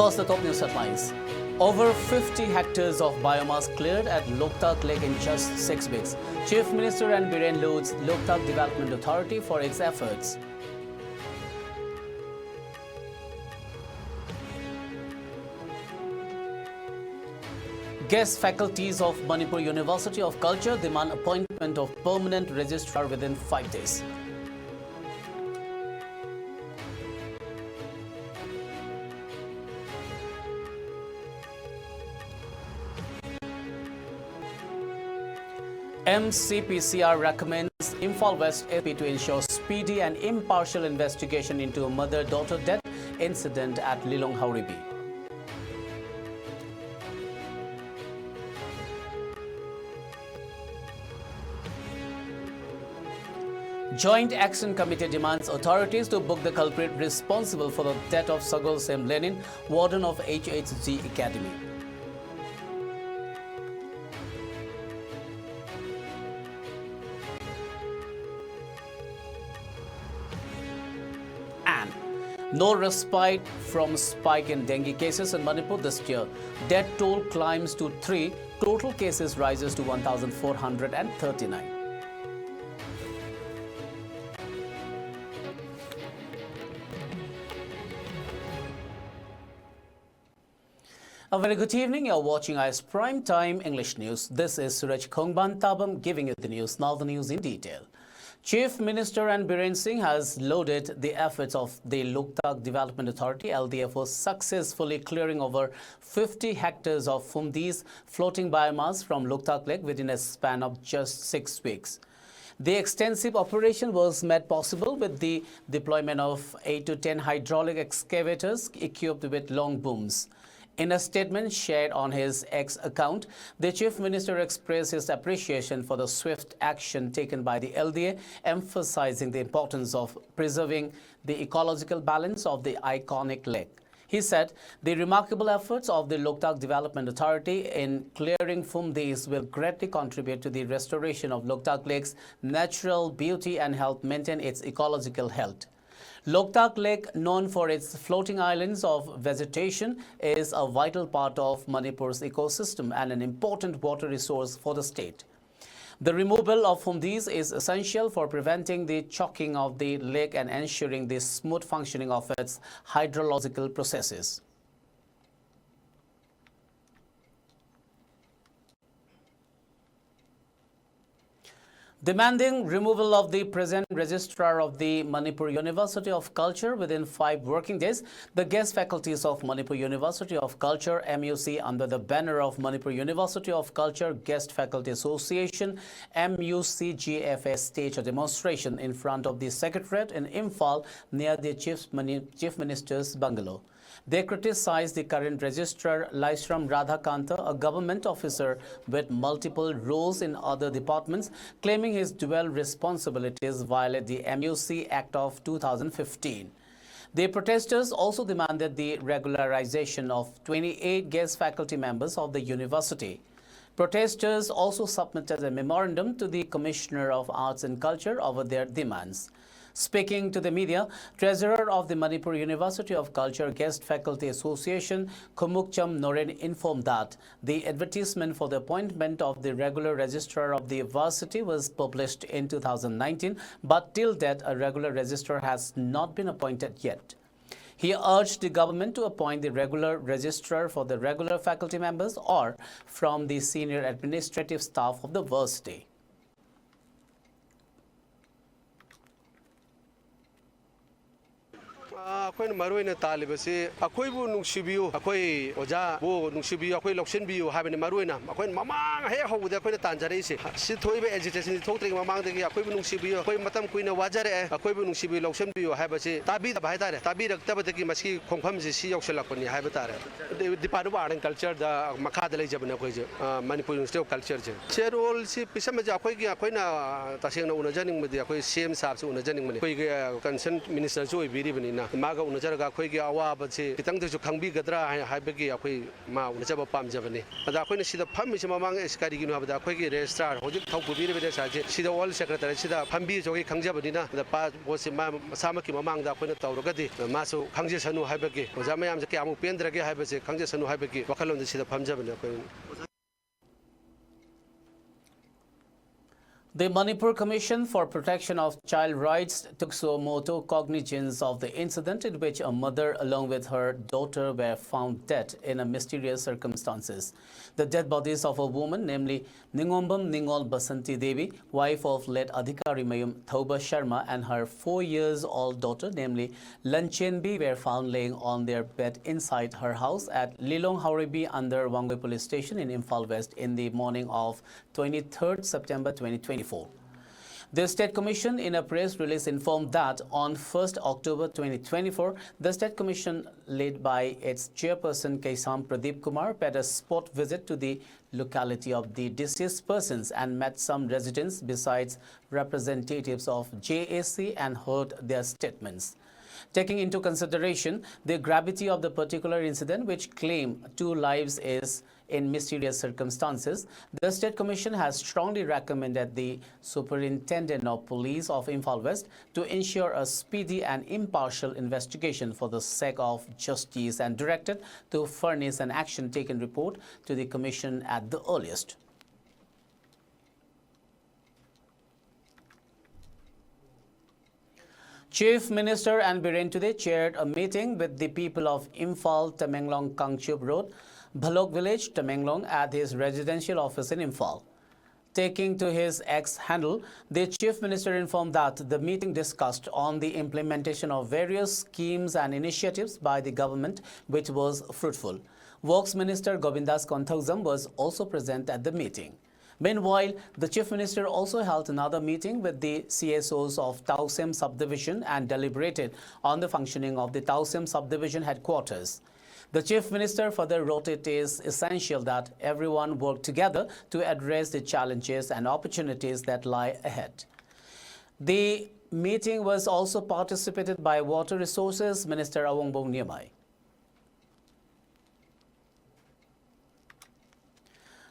First, the top news headlines. Over 50 hectares of biomass cleared at Loktak Lake in just 6 weeks. Chief Minister and Biren lauds Loktak Development Authority for its efforts. Guest faculties of Manipur University of Culture demand appointment of permanent registrar within 5 days. MCPCR recommends Imphal West AP to ensure speedy and impartial investigation into a mother-daughter death incident at Lilong Hauribi. Joint Action Committee demands authorities to book the culprit responsible for the death of Sagol Sem Lenin, warden of HHG Academy. And no respite from spike in dengue cases in Manipur this year. Death toll climbs to 3, total cases rises to 1,439. A very good evening. You're watching IS Prime Time English News. This is Suraj Khongban Tabam giving you the news. Now the news in detail. Chief Minister and Biren Singh has lauded the efforts of the Loktak Development Authority (LDA) for successfully clearing over 50 hectares of Fumdi's floating biomass from Loktak Lake within a span of just 6 weeks. The extensive operation was made possible with the deployment of 8 to 10 hydraulic excavators equipped with long booms. In a statement shared on his X account, the Chief Minister expressed his appreciation for the swift action taken by the LDA, emphasizing the importance of preserving the ecological balance of the iconic lake. He said the remarkable efforts of the Loktak Development Authority in clearing Fumdis will greatly contribute to the restoration of Loktak Lake's natural beauty and help maintain its ecological health. Loktak Lake, known for its floating islands of vegetation, is a vital part of Manipur's ecosystem and an important water resource for the state. The removal of Fumdis is essential for preventing the choking of the lake and ensuring the smooth functioning of its hydrological processes. Demanding removal of the present registrar of the Manipur University of Culture within 5 working days, the guest faculties of Manipur University of Culture MUC under the banner of Manipur University of Culture Guest Faculty Association MUCGFA staged a demonstration in front of the Secretariat in Imphal near the Chief Minister's bungalow. They criticized the current registrar Laisram Radhakanta, a government officer with multiple roles in other departments, claiming his dual responsibilities violate the MUC Act of 2015. The protesters also demanded the regularization of 28 guest faculty members of the university. Protesters also submitted a memorandum to the Commissioner of Arts and Culture over their demands. Speaking to the media, Treasurer of the Manipur University of Culture Guest Faculty Association, Khumukcham Noren, informed that the advertisement for the appointment of the regular registrar of the university was published in 2019, but till date a regular registrar has not been appointed yet. He urged the government to appoint the regular registrar for the regular faculty members or from the senior administrative staff of the university. Ako'y maruin na talibasi. Ako'y bu nungsibiyo. Ako'y oja bu nungsibiyo. Ako'y loksinbiyo. Habi ni maruin na. Ako'y mamang hey ako buda. Ako'y na tanjare isi. Si thoy be agitation si thotring mamang degi. Ako'y bu nungsibiyo. Ako'y matam kuy na wajare. Ako'y bu nungsibiyo loksinbiyo. Habi si tabi bahay tare. Tabi ragtaba degi maski khongkham si yokselakoni. Habi tare. Department of Art and Culture da makadalay jabna ako'y Manipur University of Culture je. Cherol si pisam ja ako'y na taseng na unajaning madi ako'y CM sahab si unajaning madi. Ako'y concerned minister jo ibiri bani na. Maga ꯆꯠꯂꯒ ꯎꯅꯖꯔꯒ ꯑꯩꯈꯣꯏꯒꯤ ꯑꯋꯥꯕꯁꯤ ꯈꯤꯇꯪꯗꯁꯨ ꯈꯪꯕꯤꯒꯗ꯭ꯔꯥ ꯍꯥꯏꯕꯒꯤ ꯑꯩꯈꯣꯏ ꯃꯥ ꯎꯅꯖꯕ ꯄꯥꯝꯖꯕꯅꯤ ꯑꯗ ꯑꯩꯈꯣꯏꯅ ꯁꯤꯗ ꯐꯝꯃꯤꯁꯤ ꯃꯃꯥꯡ ꯀꯔꯤꯒꯤꯅꯣ ꯍꯥꯏꯕꯗ ꯑꯩꯈꯣꯏꯒꯤ ꯔꯦꯖꯤꯁꯇ꯭ꯔꯥꯔ ꯍꯧꯖꯤꯛ ꯊꯧ ꯄꯨꯕꯤꯔꯤꯕ ꯔꯦꯖꯤꯁꯇ꯭ꯔꯥꯔꯁꯤ ꯁꯤꯗ ꯋꯥꯔꯜ ꯁꯦꯀ꯭ꯔꯦꯇꯔꯤ ꯁꯤꯗ ꯐꯝꯕꯤꯁꯨ ꯑꯩꯈꯣꯏ ꯈꯪꯖꯕꯅꯤꯅ ꯑꯗ ꯄꯣꯠꯁꯤ ꯃꯁꯥꯃꯛꯀꯤ ꯃꯃꯥꯡꯗ ꯑꯩꯈꯣꯏꯅ ꯇꯧꯔꯒꯗꯤ ꯃꯥꯁꯨ ꯈꯪꯖꯁꯅꯨ ꯍꯥꯏꯕꯒꯤ ꯑꯣꯖꯥ ꯃꯌꯥꯝꯁꯦ ꯀꯌꯥꯃꯨꯛ ꯄꯦꯟꯗ꯭ꯔꯒꯦ ꯍꯥꯏꯕꯁꯦ ꯈꯪꯖꯁꯅꯨ ꯍꯥꯏꯕꯒꯤ ꯋꯥꯈꯜꯂꯣꯟꯗ ꯁꯤꯗ ꯐꯝꯖꯕꯅꯤ ꯑꯩꯈꯣꯏ The Manipur Commission for Protection of Child Rights took suo motu cognizance of the incident in which a mother along with her daughter were found dead in a mysterious circumstances. The dead bodies of a woman, namely Ningombam Ningol Basanti Devi, wife of late Adhikari Mayum Thoba Sharma, and her 4-year-old daughter, namely Lanchenbi, were found laying on their bed inside her house at Lilong Hauribi under Wangwe Police Station in Imphal West in the morning of 23rd September 2024. The State Commission, in a press release, informed that on 1st October 2024, the State Commission, led by its chairperson Kaisam Pradeep Kumar, paid a spot visit to the locality of the deceased persons and met some residents besides representatives of JAC and heard their statements. Taking into consideration the gravity of the particular incident, which claimed 2 lives is in mysterious circumstances, the State Commission has strongly recommended the Superintendent of Police of Imphal West to ensure a speedy and impartial investigation for the sake of justice and directed to furnish an action taken report to the Commission at the earliest. Chief Minister N. Biren today chaired a meeting with the people of Imphal, Tamenglong, Kangchup Road, Bhalok Village, Tamenglong, at his residential office in Imphal. Taking to his X handle, the Chief Minister informed that the meeting discussed on the implementation of various schemes and initiatives by the government, which was fruitful. Works Minister Govindas Konthauzam was also present at the meeting. Meanwhile, the Chief Minister also held another meeting with the CSOs of Tausem Subdivision and deliberated on the functioning of the Tausem Subdivision headquarters. The Chief Minister further wrote it is essential that everyone work together to address the challenges and opportunities that lie ahead. The meeting was also participated by Water Resources Minister Awongbong Niamai.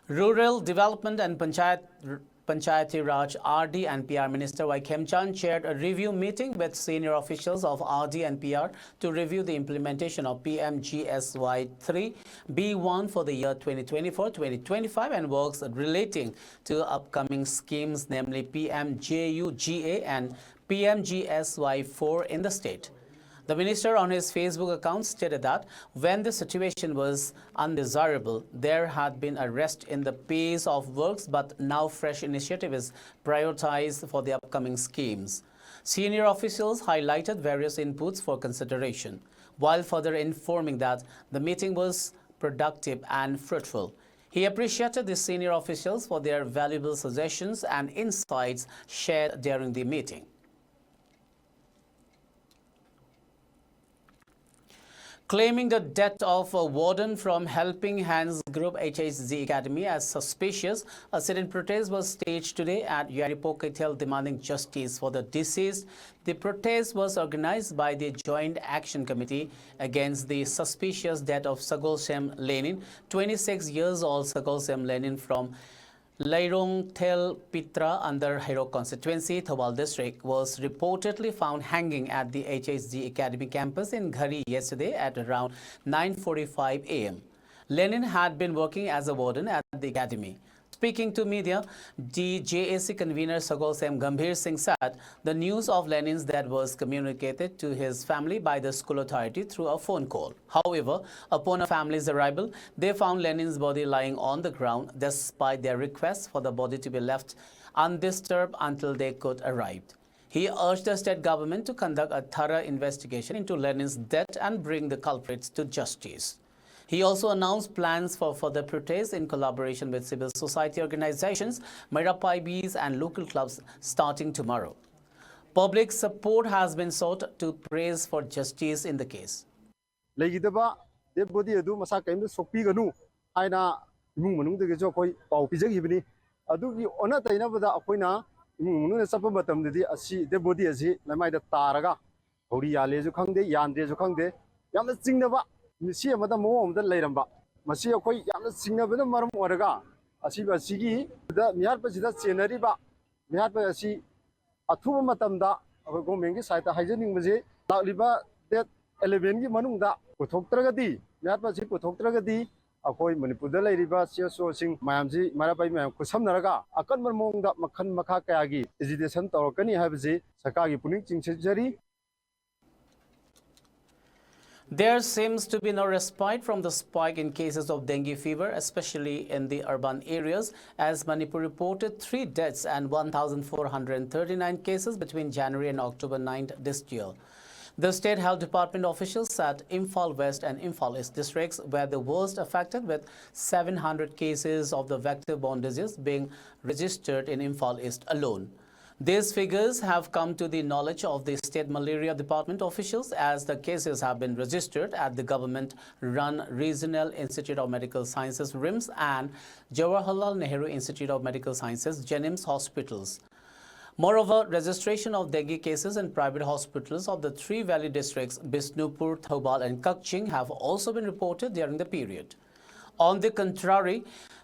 Rural Development and Panchayati Raj RD and PR Minister Y. Khemchan chaired a review meeting with senior officials of RD and PR to review the implementation of PMGSY 3B1 for the year 2024-2025 and works relating to upcoming schemes, namely PMJUGA and PMGSY 4 in the state. The minister on his Facebook account stated that when the situation was undesirable, there had been a rest in the pace of works, but now fresh initiative is prioritized for the upcoming schemes. Senior officials highlighted various inputs for consideration, while further informing that the meeting was productive and fruitful. He appreciated the senior officials for their valuable suggestions and insights shared during the meeting. Claiming the death of a warden from Helping Hands Group HHZ Academy as suspicious, a sit-in protest was staged today at Yaripo Kaitel demanding justice for the deceased. The protest was organized by the Joint Action Committee against the suspicious death of Sagolsem Lenin. 26-year-old Sagolsem Lenin from Lairong Tel Pitra under Hero constituency, Thawal district, was reportedly found hanging at the HHD Academy campus in Ghari yesterday at around 9:45 a.m. Lenin had been working as a warden at the academy. Speaking to media, the JAC convener Sagolsem Gambhir Singh said the news of Lenin's death was communicated to his family by the school authority through a phone call. However, upon a family's arrival, they found Lenin's body lying on the ground despite their request for the body to be left undisturbed until they could arrive. He urged the state government to conduct a thorough investigation into Lenin's death and bring the culprits to justice. He also announced plans for further protests in collaboration with civil society organizations, Merapaibis and local clubs starting tomorrow. Public support has been sought to praise for justice in the case. ꯍꯧꯔꯤ ꯌꯥꯜꯂꯦꯁꯨ ꯈꯪꯗꯦ ꯌꯥꯟꯗ꯭ꯔꯦꯁꯨ ꯈꯪꯗꯦ ꯌꯥꯝꯅ ꯆꯤꯡꯅꯕ ꯃꯤꯁꯤ ꯑꯃꯗ ꯃꯑꯣꯡ ꯑꯃꯗ ꯂꯩꯔꯝꯕ ꯃꯁꯤ ꯑꯩꯈꯣꯏ ꯌꯥꯝꯅ ꯆꯤꯡꯅꯕꯅ ꯃꯔꯝ ꯑꯣꯏꯔꯒ ꯑꯁꯤꯒꯤ ꯃꯤꯍꯥꯠꯄꯁꯤꯗ ꯆꯦꯟꯅꯔꯤꯕ ꯃꯤꯍꯥꯠꯄ ꯑꯁꯤ ꯑꯊꯨꯕ ꯃꯇꯝꯗ ꯑꯩꯈꯣꯏ ꯒꯣꯔꯃꯦꯟꯒꯤ ꯁꯥꯏꯠꯇ ꯍꯥꯏꯖꯅꯤꯡꯕꯁꯤ ꯂꯥꯛꯂꯤꯕ ꯗꯦꯠ 11ꯒꯤ ꯃꯅꯨꯡꯗ ꯄꯨꯊꯣꯛꯇ꯭ꯔꯒꯗꯤ ꯃꯤꯍꯥꯠꯄꯁꯤ ꯄꯨꯊꯣꯛꯇ꯭ꯔꯒꯗꯤ ꯑꯩꯈꯣꯏ ꯃꯅꯤꯄꯨꯔꯗ ꯂꯩꯔꯤꯕ CSOꯁꯤꯡ ꯃꯌꯥꯝꯁꯤ ꯃꯩꯔꯥꯕꯥꯏ ꯃꯌꯥꯝ ꯈꯨꯠꯁꯝꯅꯔꯒ ꯑꯀꯟꯕ ꯃꯑꯣꯡꯗ ꯃꯈꯜ ꯃꯈꯥ ꯀꯌꯥꯒꯤ ꯑꯦꯖꯤꯇꯦꯁꯟ ꯇꯧꯔꯛꯀꯅꯤ ꯍꯥꯏꯕꯁꯤ ꯁꯔꯀꯥꯔꯒꯤ ꯄꯨꯛꯅꯤꯡ ꯆꯤꯡꯁꯤꯟꯖꯔꯤ. There seems to be no respite from the spike in cases of dengue fever, especially in the urban areas, as Manipur reported 3 deaths and 1,439 cases between January and October 9th this year. The State Health Department officials said Imphal West and Imphal East districts were the worst affected, with 700 cases of the vector-borne disease being registered in Imphal East alone. These figures have come to the knowledge of the State Malaria Department officials as the cases have been registered at the government-run Regional Institute of Medical Sciences RIMS and Jawaharlal Nehru Institute of Medical Sciences JNIMS hospitals. Moreover, registration of dengue cases in private hospitals of the three valley districts, Bisnupur, Thoubal and Kakching, have also been reported during the period. On the contrary,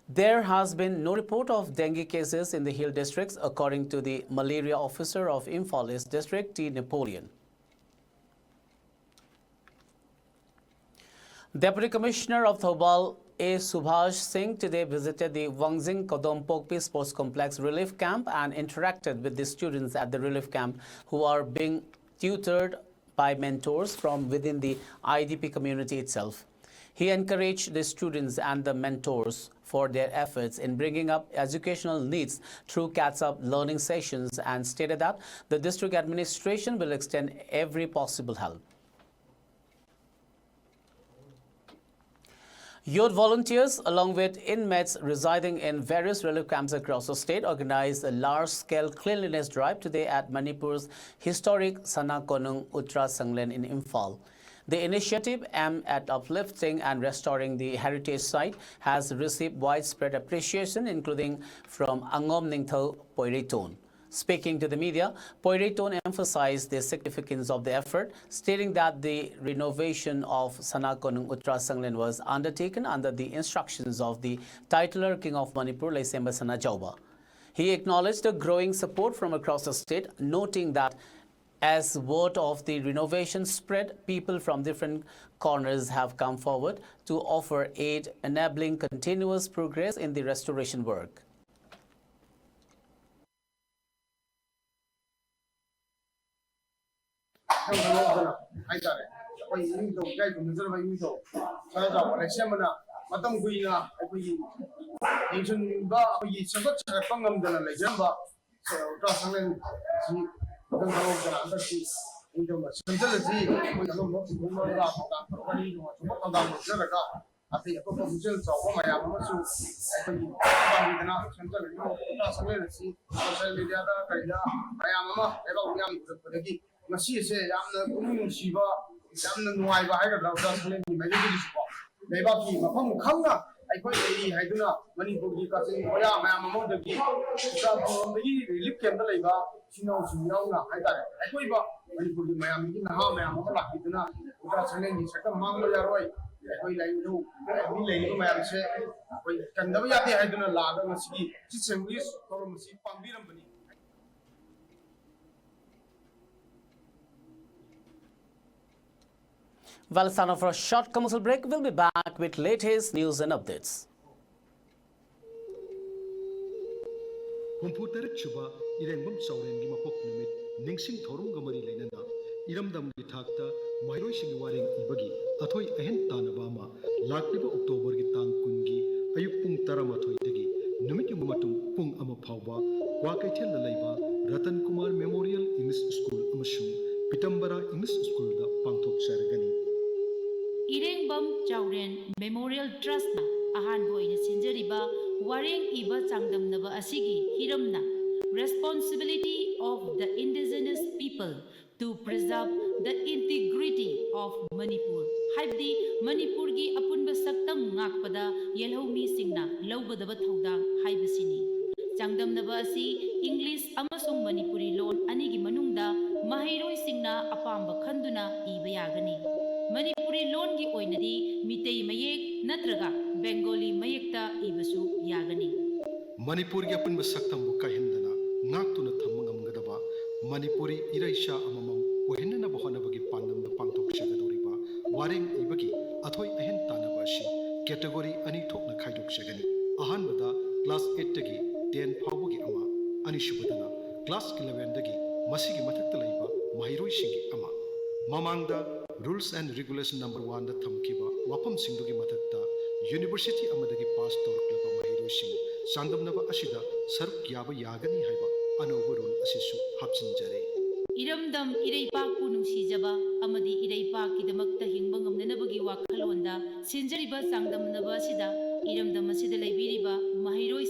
there has been no report of dengue cases in the hill districts, according to the malaria officer of Imphal East District, T. Napoleon. Deputy Commissioner of Thoubal, A. Subhash Singh, today visited the Wangzing Kodompokpi Sports Complex Relief Camp and interacted with the students at the relief camp who are being tutored by mentors from within the IDP community itself. He encouraged the students and the mentors for their efforts in bringing up educational needs through catch-up learning sessions and stated that the district administration will extend every possible help. Youth volunteers, along with inmates residing in various relief camps across the state, organized a large-scale cleanliness drive today at Manipur's historic Sana Konung Utra Sanglen in Imphal. The initiative, aimed at uplifting and restoring the heritage site, has received widespread appreciation, including from Angom Ningthau Poiriton. Speaking to the media, Poiriton emphasized the significance of the effort, stating that the renovation of Sana Konung Utra Sanglen was undertaken under the instructions of the titular King of Manipur, Laisemba Sana Jauba. He acknowledged the growing support from across the state, noting that as word of the renovation spread, people from different corners have come forward to offer aid, enabling continuous progress in the restoration work. Well, it's time for a short commercial break. We'll be back with latest news and updates. Humputarik-suba Irembam Saurengi Mapok Numit Ningsing Thorunga Mari Lenana Iramdam Gitakta Mairoi Singiwaring Ibagi Athoi Ahen Tanabama Lakliba October Gitang Kungi Ayupung Taramathoi Degi Numit Yumatum Pung Amapauba Wakaithel Laiba Ratan Kumar Memorial English School Amashung Pitambara English School da Pangthok Saragani Irengbam Chauren Memorial Trust na ahan boy na sinjariba wareng iba changdamnaba asigi hiramna responsibility of the indigenous people to preserve the integrity of Manipur. Haibdi Manipur gi apunba saktam ngakpada yelhomi singna laubadaba thaudang haibasini. Changdamnaba asi English amasung Manipuri loan anigi manungda mahairoi singna apamba खंदुना इबा यागनी मणिपुरी लोन की ओइनदी मितई मयेक नत्रगा Bengali मयेकता इबसु यागनी Manipur की अपन सकतम काहिंदना नाक्तुना थमंगमगदबा Manipuri इराइशा अममम ओहेनना बहनबगी पांडम पांथोकसगदोरिबा वारेंग इबगी अथोय अहेन तानबाशी category अनि थोकना खाइदोकसगनी अहानबदा class 8 तगी 10 फावबगी अमा अनिसुबदना class 11 तगी मसिगी मथक्ता लैबा महिरोइसिंगी अमा ममांगदा रूल्स एंड रेगुलेशन नंबर 1 दा थमकिबा वाफम सिंगदुगी मथक्ता यूनिवर्सिटी अमदगी पास तौरक्लबा महिरोइसिंग चांदमनबा असिदा सरुक याबा यागनी हाइबा अनौबा rule असिसु हापचिनजरे इरमदम इरैपाकु नुंसीजबा अमदी इरैपाकिदमक्ता हिंबा ngamnanabagi wakhalonda sinjariba changdamnaba asida iramdam asida leibiriba mahiroi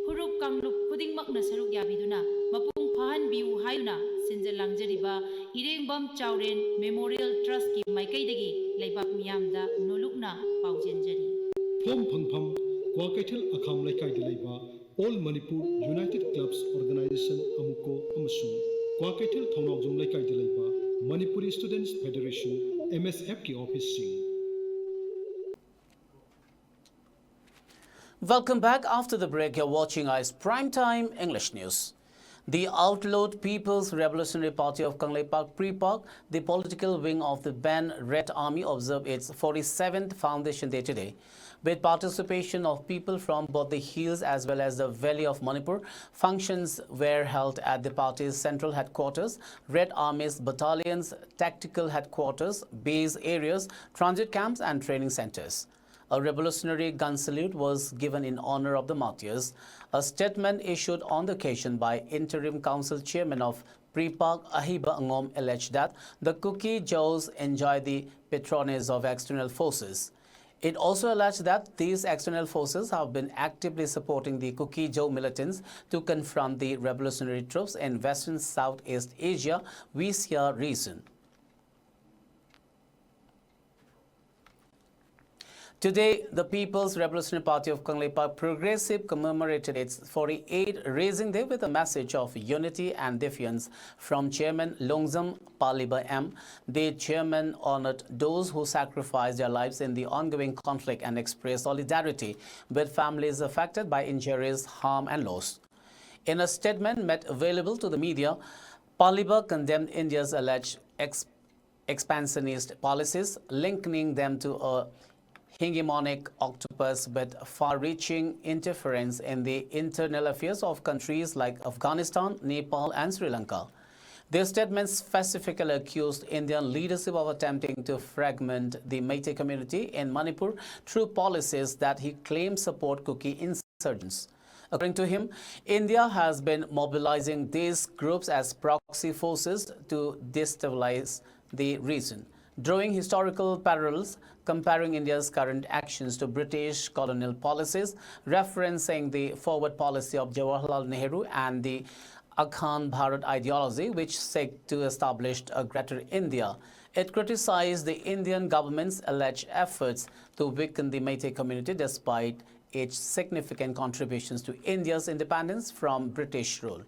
huruk kanglup khudingmakna saruk yabiduna mapung phahan biu hayuna sinjalangjariba irengbam chauren memorial trust ki maikaidagi leibak miyamda nolukna paujenjari form फंगफम क्वाकैथल अखाम लेकाई दिलाइबा all Manipur united clubs organisation अमुको अमसु क्वाकैथल थौनावजुम लेकाई दिलाइबा Manipuri students federation MSF की office Singh Welcome back. After the break, you're watching ICE Primetime English News. The outlawed People's Revolutionary Party of Kangleipak Pre-Pak, the political wing of the Ben Red Army, observed its 47th foundation day today. With participation of people from both the hills as well as the valley of Manipur, functions were held at the party's central headquarters, Red Army's battalions, tactical headquarters, base areas, transit camps and training centers. A revolutionary gun salute was given in honor of the martyrs. A statement issued on the occasion by Interim Council Chairman of Pre-Pak Ahiba Angom alleged that the Kuki Jaws enjoy the patronage of external forces. It also alleged that these external forces have been actively supporting the Kuki Jaw militants to confront the revolutionary troops in Western Southeast Asia, Visya region. Today, the People's Revolutionary Party of Kangleipak Progressive commemorated its 48th Raising Day with a message of unity and defiance from Chairman Longzam Paliba M. The chairman honored those who sacrificed their lives in the ongoing conflict and expressed solidarity with families affected by injuries, harm and loss. In a statement made available to the media, Paliba condemned India's alleged expansionist policies, linking them to a hegemonic octopus with far-reaching interference in the internal affairs of countries like Afghanistan, Nepal and Sri Lanka. Their statement specifically accused Indian leadership of attempting to fragment the Meitei community in Manipur through policies that he claimed support Kuki insurgents. According to him, India has been mobilizing these groups as proxy forces to destabilize the region, drawing historical parallels, comparing India's current actions to British colonial policies, referencing the forward policy of Jawaharlal Nehru and the Akhan Bharat ideology, which sought to establish a greater India. It criticized the Indian government's alleged efforts to weaken the Meitei community despite its significant contributions to India's independence from British rule.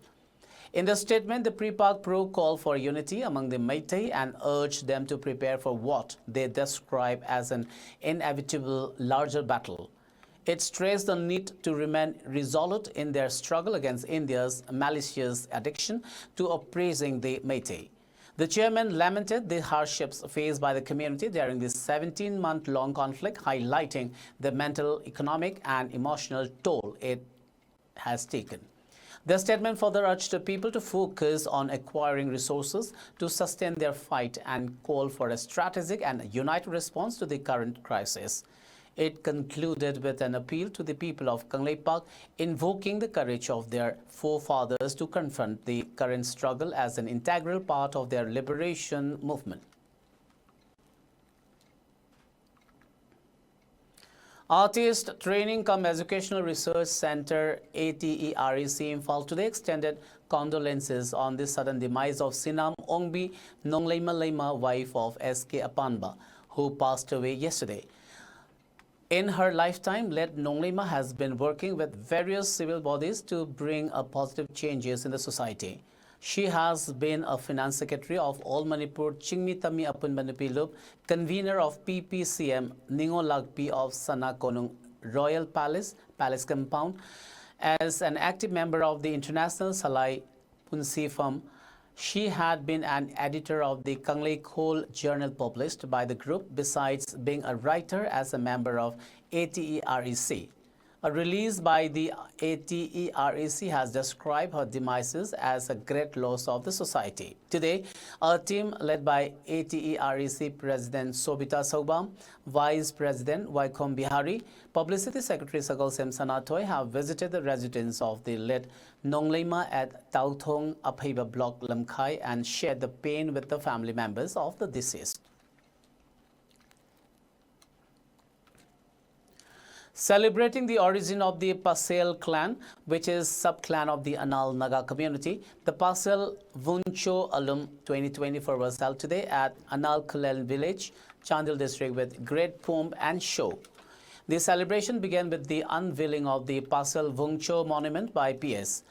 In the statement, the Pre-Pak Pro called for unity among the Meitei and urged them to prepare for what they describe as an inevitable larger battle. It stressed the need to remain resolute in their struggle against India's malicious addiction to oppressing the Meitei. The chairman lamented the hardships faced by the community during this 17-month-long conflict, highlighting the mental, economic and emotional toll it has taken. The statement further urged the people to focus on acquiring resources to sustain their fight and call for a strategic and united response to the current crisis. It concluded with an appeal to the people of Kangleipak, invoking the courage of their forefathers to confront the current struggle as an integral part of their liberation movement. Artist Training cum Educational Research Center ATEREC Imphal today extended condolences on the sudden demise of Sinam Ongbi Nongleima Leima, wife of SK Apanba, who passed away yesterday. In her lifetime, Led Nongleima has been working with various civil bodies to bring positive changes in the society. She has been a finance secretary of All Manipur Chingmi Tami Apun Manupilup, convener of PPCM Ningo Lagpi of Sana Konung Royal Palace Compound, as an active member of the International Salai Punsi firm. She had been an editor of the Kanglei Khol journal published by the group, besides being a writer as a member of ATEREC. A release by the ATEREC has described her demise as a great loss of the society. Today, a team led by ATEREC President Sobita Saubam, Vice President Waikhom Bihari, Publicity Secretary Sakal Sem Sanatoy have visited the residence of the late Nongleima at Tauthong Aphaiba Block Lamkhai and shared the pain with the family members of the deceased. Celebrating the origin of the Pasel clan, which is sub-clan of the Anal Naga community, the Pasel Vuncho Alum 2024 was held today at Anal Kulen village, Chandil district with great pomp and show. The celebration began with the unveiling of the Pasel Vuncho monument by P.S.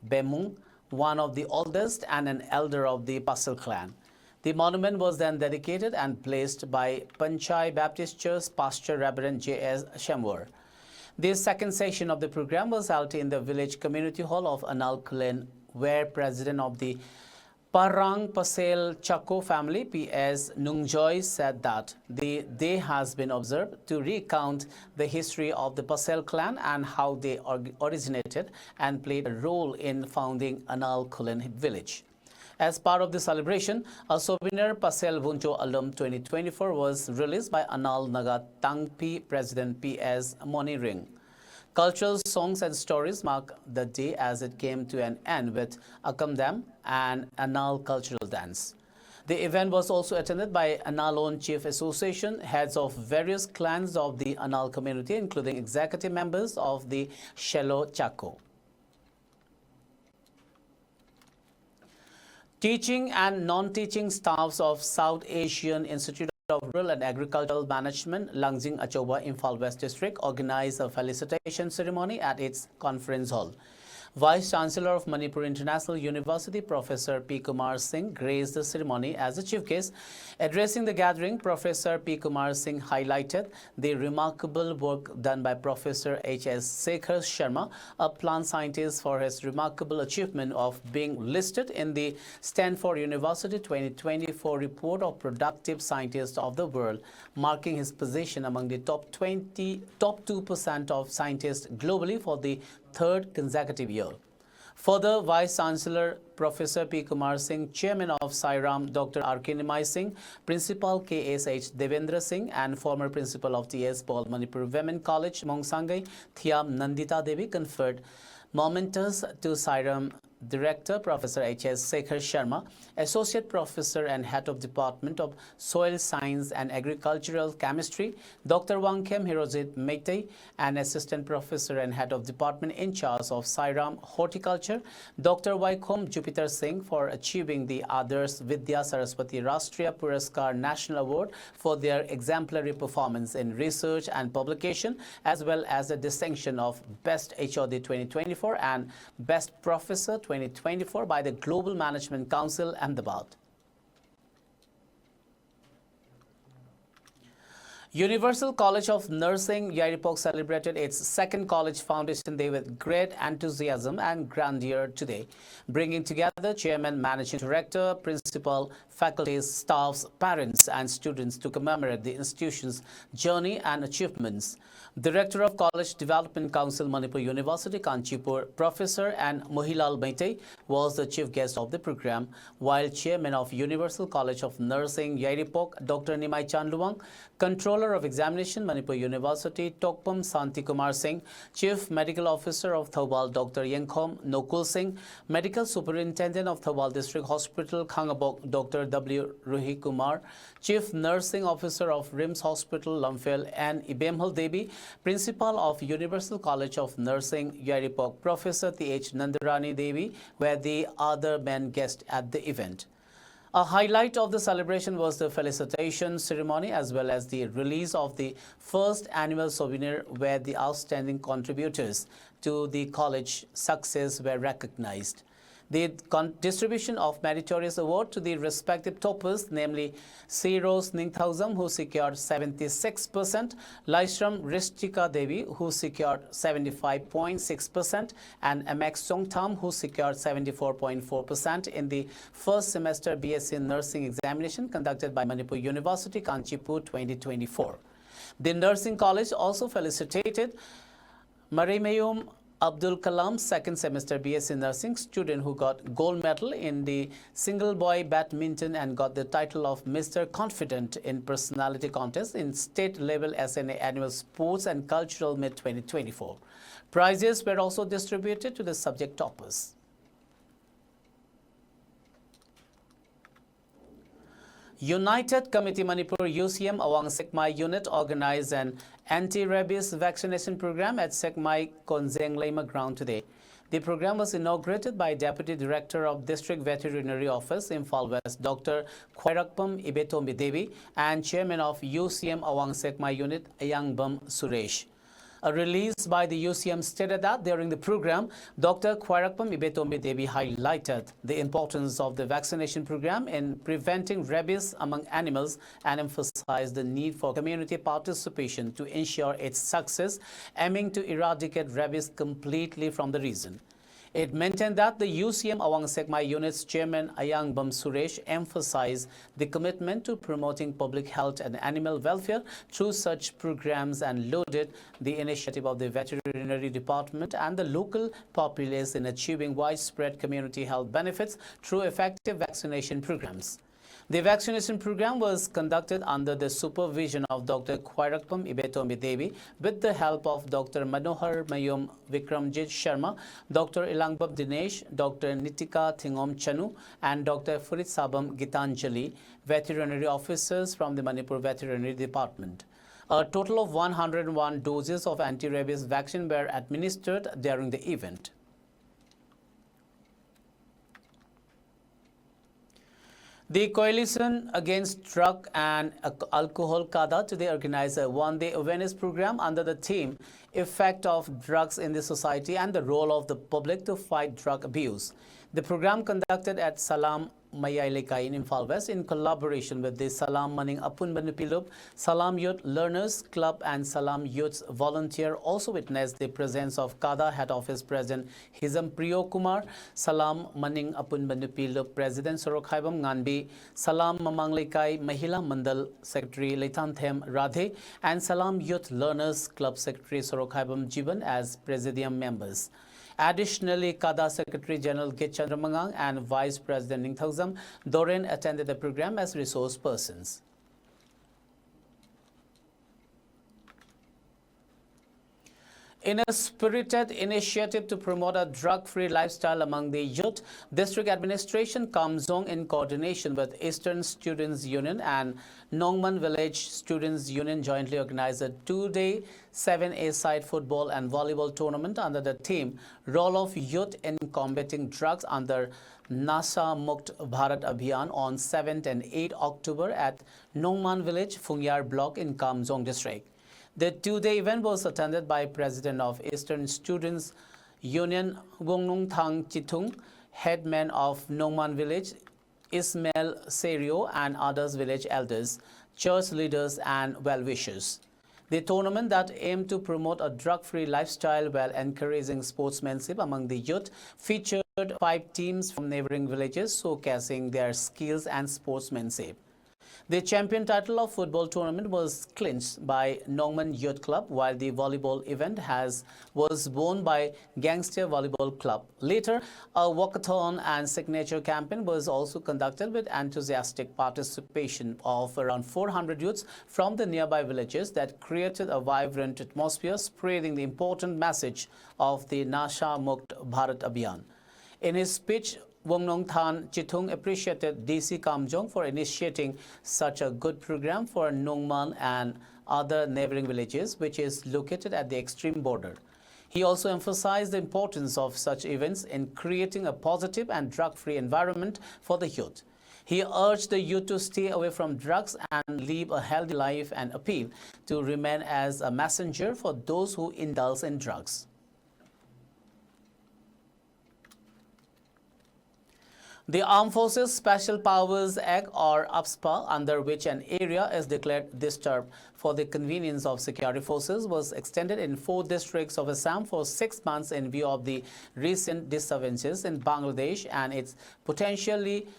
Bemung, one of the oldest and an elder of the Pasel clan. The monument was then dedicated and placed by Panchai Baptist Church Pastor Reverend J.S. Shamwar. The second session of the program was held in the village community hall of Anal Kulen, where President of the Parang Pasel Chako family, P.S. Nungjoy, said that the day has been observed to recount the history of the Pasel clan and how they originated and played a role in founding Anal Kulen village. As part of the celebration, a souvenir Pasel Vuncho Alum 2024 was released by Anal Naga Tangpi President P.S. Moniring. Cultural songs and stories mark the day as it came to an end with Akamdam and Anal cultural dance. The event was also attended by Analon Chief Association, heads of various clans of the Anal community, including executive members of the Shelo Chako. Teaching and non-teaching staffs of South Asian Institute of Rural and Agricultural Management, Langjing Achoba, Imphal West District, organized a felicitation ceremony at its conference hall. Vice Chancellor of Manipur International University, Professor P. Kumar Singh, graced the ceremony as the chief guest. Addressing the gathering, Professor P. Kumar Singh highlighted the remarkable work done by Professor H.S. Sekhar Sharma, a plant scientist, for his remarkable achievement of being listed in the Stanford University 2024 report of productive scientists of the world, marking his position among the top 2% of scientists globally for the third consecutive year. Further, Vice Chancellor Professor P. Kumar Singh, Chairman of Sairam Dr. R.K. Nimai Singh, Principal K.S.H. Devendra Singh, and former Principal of T.S. Paul Manipur Women College, Mongsangai, Thiam Nandita Devi, conferred mementos to Sairam Director Professor H.S. Sekhar Sharma, Associate Professor and Head of Department of Soil Science and Agricultural Chemistry, Dr. Wangkem Hirojit Meitei, and Assistant Professor and Head of Department in charge of Sairam Horticulture, Dr. Waikhom Jupiter Singh, for achieving the Adarsh Vidya Saraswati Rashtriya Puraskar National Award for their exemplary performance in research and publication, as well as the distinction of Best HOD 2024 and Best Professor 2024 by the Global Management Council, Ahmedabad. Universal College of Nursing, Yairipok, celebrated its second College Foundation Day with great enthusiasm and grandeur today, bringing together Chairman, Managing Director, Principal, faculties, staffs, parents, and students to commemorate the institution's journey and achievements. Director of College Development Council, Manipur University, Kanchipur, Professor and Mohilal Meitei was the chief guest of the program, while Chairman of Universal College of Nursing, Yairipok, Dr. Nimai Chandluwang, Controller of Examination, Manipur University, Tokpam Santi Kumar Singh, Chief Medical Officer of Thobal, Dr. Yengkhom Nokul Singh, Medical Superintendent of Thobal District Hospital, Khangabok, Dr. W. Ruhi Kumar, Chief Nursing Officer of RIMS Hospital, Lamphel, and Ibemhal Devi, Principal of Universal College of Nursing, Yairipok, Professor T.H. Nandarani Devi, were the other main guests at the event. A highlight of the celebration was the felicitation ceremony, as well as the release of the first annual souvenir, where the outstanding contributors to the college success were recognized. The distribution of meritorious award to the respective toppers, namely C. Rose Ningthausam, who secured 76%, Laishram Rishtika Devi, who secured 75.6%, and MX Songtham, who secured 74.4% in the first semester BSc Nursing examination conducted by Manipur University, Kanchipur 2024. The Nursing College also felicitated Marimayum Abdul Kalam, second semester BSc Nursing student who got gold medal in the single boy badminton and got the title of Mr. Confident in Personality Contest in state level SNA Annual Sports and Cultural Meet 2024. Prizes were also distributed to the subject toppers. United Committee Manipur UCM Awang Sekmai unit organized an anti-rabies vaccination program at Sekmai Konzeng Lema ground today. The program was inaugurated by Deputy Director of District Veterinary Office, Imphal West, Dr. Khwairakpam Ibetombi Devi, and Chairman of UCM Awang Sekmai unit, Ayangbam Suresh. A release by the UCM stated that during the program, Dr. Khwairakpam Ibetombi Devi highlighted the importance of the vaccination program in preventing rabies among animals and emphasized the need for community participation to ensure its success, aiming to eradicate rabies completely from the region. It maintained that the UCM Awang Sekmai unit's chairman Ayangbam Suresh emphasized the commitment to promoting public health and animal welfare through such programs and lauded the initiative of the veterinary department and the local populace in achieving widespread community health benefits through effective vaccination programs. The vaccination program was conducted under the supervision of Dr. Khwairakpam Ibetombi Devi with the help of Dr. Manohar Mayum Vikramjit Sharma, Dr. Ilangbab Dinesh, Dr. Nitika Thingom Chanu, and Dr. Furit Sabam Gitanjali, veterinary officers from the Manipur Veterinary Department. A total of 101 doses of anti-rabies vaccine were administered during the event. The Coalition Against Drug and Alcohol Kada today organized a one-day awareness program under the theme Effect of Drugs in the Society and the Role of the Public to Fight Drug Abuse. The program conducted at Salam Mayailekai in Imphal West in collaboration with the Salam Maning Apun Banupilub, Salam Youth Learners Club and Salam Youth's Volunteer also witnessed the presence of Kada Head Office President Hizam Priyo Kumar, Salam Maning Apun Banupilub President Sorokhaibam Nganbi, Salam Mamanglekai Mahila Mandal Secretary Leitanthem Radhe, and Salam Youth Learners Club Secretary Sorokhaibam Jiban as Presidium members. Additionally, Kada Secretary General G. Chandramangang and Vice President Ningthausam Doren attended the program as resource persons. In a spirited initiative to promote a drug-free lifestyle among the youth, District Administration Kamzong, in coordination with Eastern Students Union and Nongman Village Students Union, jointly organized a two-day 7A-side football and volleyball tournament under the theme Role of Youth in Combating Drugs under Nasha Mukt Bharat Abhiyan on 7th and 8th October at Nongman Village, Fungyar Block in Kamzong District. The two-day event was attended by President of Eastern Students Union Wongnung Thang Chitung, headman of Nongman Village Ismail Serio, and others village elders, church leaders and well-wishers. The tournament that aimed to promote a drug-free lifestyle while encouraging sportsmanship among the youth featured 5 teams from neighboring villages showcasing their skills and sportsmanship. The champion title of football tournament was clinched by Nongman Youth Club, while the volleyball event was won by Gangster Volleyball Club. Later, a walkathon and signature campaign was also conducted with enthusiastic participation of around 400 youths from the nearby villages that created a vibrant atmosphere, spreading the important message of the Nasha Mukt Bharat Abhiyan. In his speech, Wongnong Than Chitung appreciated DC Kamjong for initiating such a good program for Nongman and other neighboring villages, which is located at the extreme border. He also emphasized the importance of such events in creating a positive and drug-free environment for the youth. He urged the youth to stay away from drugs and live a healthy life and appealed to remain as a messenger for those who indulge in drugs. The Armed Forces Special Powers Act or APSPA, under which an area is declared disturbed for the convenience of security forces, was extended in 4 districts of Assam for 6 months in view of the recent disturbances in Bangladesh and its potentially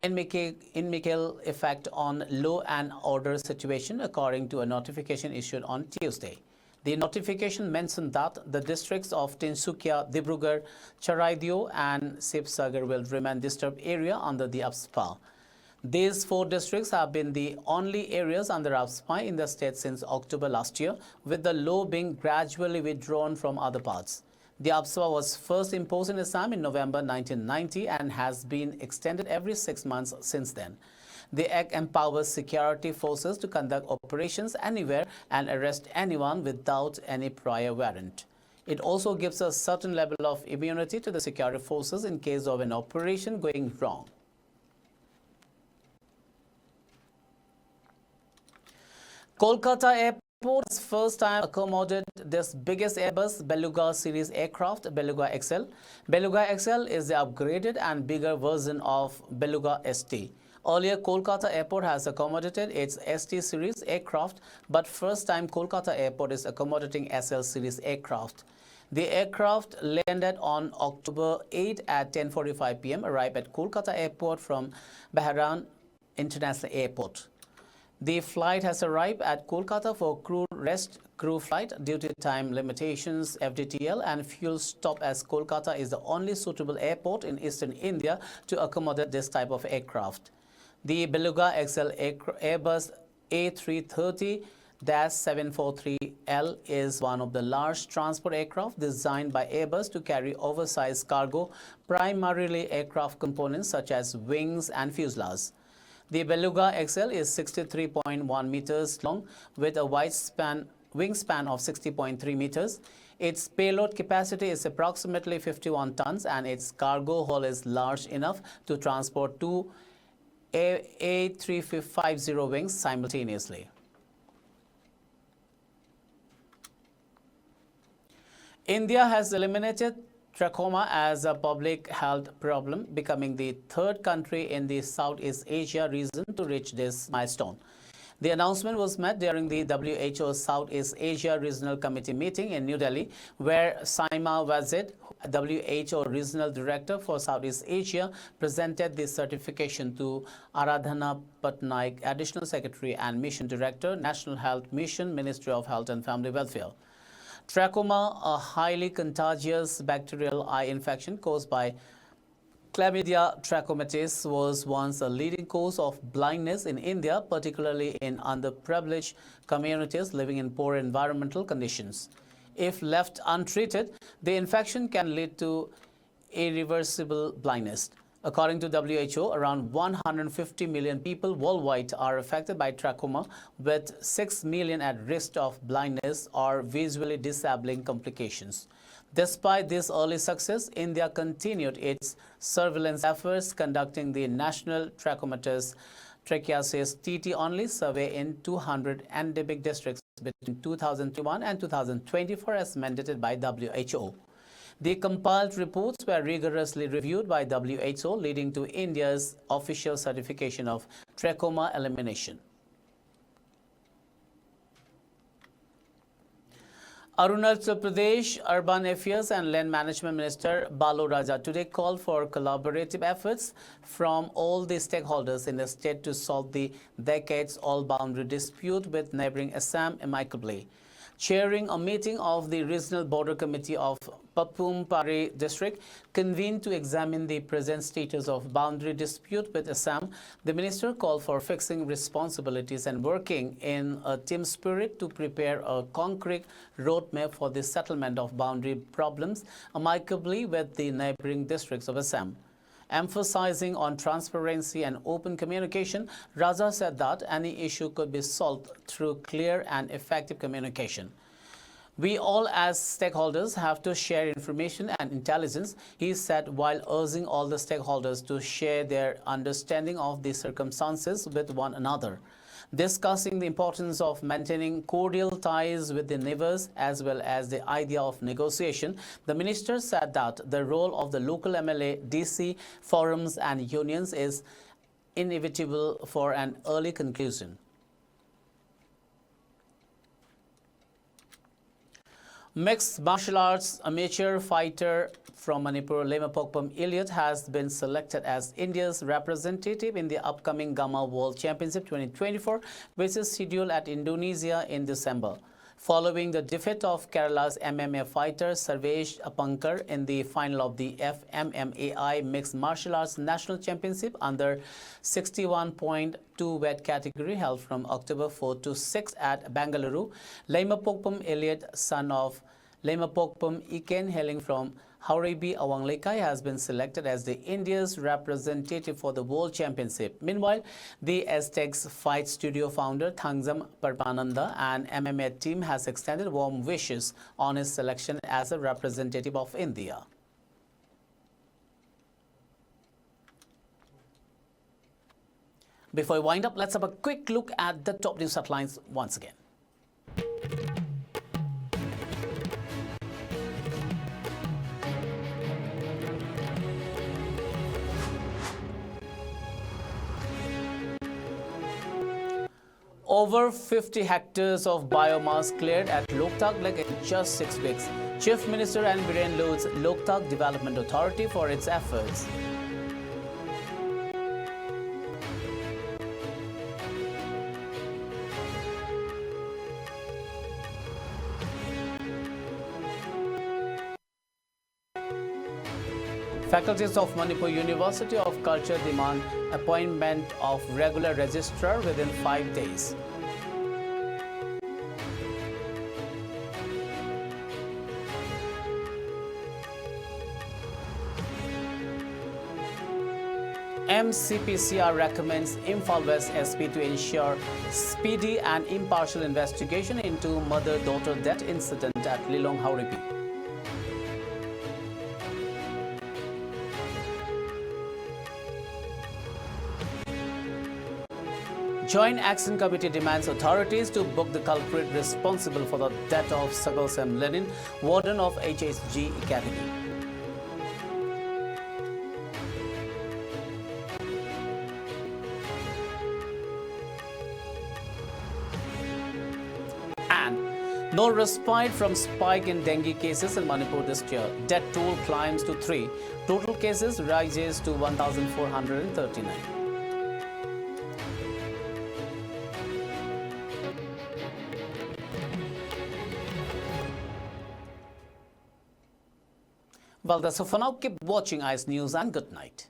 inimical effect on law and order situation, according to a notification issued on Tuesday. The notification mentioned that the districts of Tinsukia, Dibrugarh, Charaideo and Sibsagar will remain disturbed area under the APSPA. These 4 districts have been the only areas under APSPA in the state since October last year, with the law being gradually withdrawn from other parts. The APSPA was first imposed in Assam in November 1990 and has been extended every 6 months since then. The Act empowers security forces to conduct operations anywhere and arrest anyone without any prior warrant. It also gives a certain level of immunity to the security forces in case of an operation going wrong. Kolkata Airport has first time accommodated this biggest Airbus Beluga series aircraft, Beluga XL. Beluga XL is the upgraded and bigger version of Beluga ST. Earlier, Kolkata Airport has accommodated its ST series aircraft, but first time Kolkata Airport is accommodating SL series aircraft. The aircraft landed on October 8 at 10:45 p.m., arrived at Kolkata Airport from Bahrain International Airport. The flight has arrived at Kolkata for crew rest, crew flight, duty time limitations, FDTL and fuel stop, as Kolkata is the only suitable airport in eastern India to accommodate this type of aircraft. The Beluga XL Airbus A330-743L is one of the large transport aircraft designed by Airbus to carry oversized cargo, primarily aircraft components such as wings and fuselage. The Beluga XL is 63.1 meters long with a wingspan of 60.3 meters. Its payload capacity is approximately 51 tons and its cargo hold is large enough to transport 2 A350 wings simultaneously. India has eliminated trachoma as a public health problem, becoming the 3rd country in the Southeast Asia region to reach this milestone. The announcement was made during the WHO Southeast Asia Regional Committee meeting in New Delhi, where Saima Wazid, WHO Regional Director for Southeast Asia, presented the certification to Aradhana Patnaik, Additional Secretary and Mission Director, National Health Mission, Ministry of Health and Family Welfare. Trachoma, a highly contagious bacterial eye infection caused by Chlamydia trachomatis, was once a leading cause of blindness in India, particularly in underprivileged communities living in poor environmental conditions. If left untreated, the infection can lead to irreversible blindness. According to WHO, around 150 million people worldwide are affected by trachoma, with 6 million at risk of blindness or visually disabling complications. Despite this early success, India continued its surveillance efforts, conducting the National Trachomatis Trachiasis TT-only survey in 200 endemic districts between 2021 and 2024 as mandated by WHO. The compiled reports were rigorously reviewed by WHO, leading to India's official certification of trachoma elimination. Arunachal Pradesh Urban Affairs and Land Management Minister Balu Raja today called for collaborative efforts from all the stakeholders in the state to solve the decades-old boundary dispute with neighboring Assam amicably. Chairing a meeting of the Regional Border Committee of Papum Pari District convened to examine the present status of boundary dispute with Assam, the minister called for fixing responsibilities and working in a team spirit to prepare a concrete roadmap for the settlement of boundary problems amicably with the neighboring districts of Assam. Emphasizing on transparency and open communication, Raja said that any issue could be solved through clear and effective communication. We all as stakeholders have to share information and intelligence, he said, while urging all the stakeholders to share their understanding of the circumstances with one another. Discussing the importance of maintaining cordial ties with the neighbors as well as the idea of negotiation, the minister said that the role of the local MLA, DC, forums and unions is inevitable for an early conclusion. Mixed martial arts amateur fighter from Manipur, Lemapokpam Elliot, has been selected as India's representative in the upcoming Gamma World Championship 2024, which is scheduled at Indonesia in December. Following the defeat of Kerala's MMA fighter Sarvesh Apankar in the final of the FMMAI Mixed Martial Arts National Championship under 61.2 weight category held from October 4 to 6 at Bengaluru, Lemapokpam Elliot, son of Lemapokpam Iken, hailing from Hauribi Awanglekai, has been selected as the India's representative for the World Championship. Meanwhile, the Aztecs Fight Studio founder Thangzam Parpananda and MMA team has extended warm wishes on his selection as a representative of India. Before we wind up, let's have a quick look at the top news headlines once again. Over 50 hectares of biomass cleared at Loktak Lake in just 6 weeks. Chief Minister and Biren lauds Loktak Development Authority for its efforts. Faculties of Manipur University of Culture demand appointment of regular registrar within 5 days. MCPCR recommends Imphal West SP to ensure speedy and impartial investigation into mother-daughter death incident at Lilong Hauribi. Joint Action Committee demands authorities to book the culprit responsible for the death of Sagal Sam Lenin, warden of HSG Academy. And no respite from spike in dengue cases in Manipur this year. Death toll climbs to 3. Total cases rises to 1,439. Well, that's all for now. Keep watching ICE News and good night.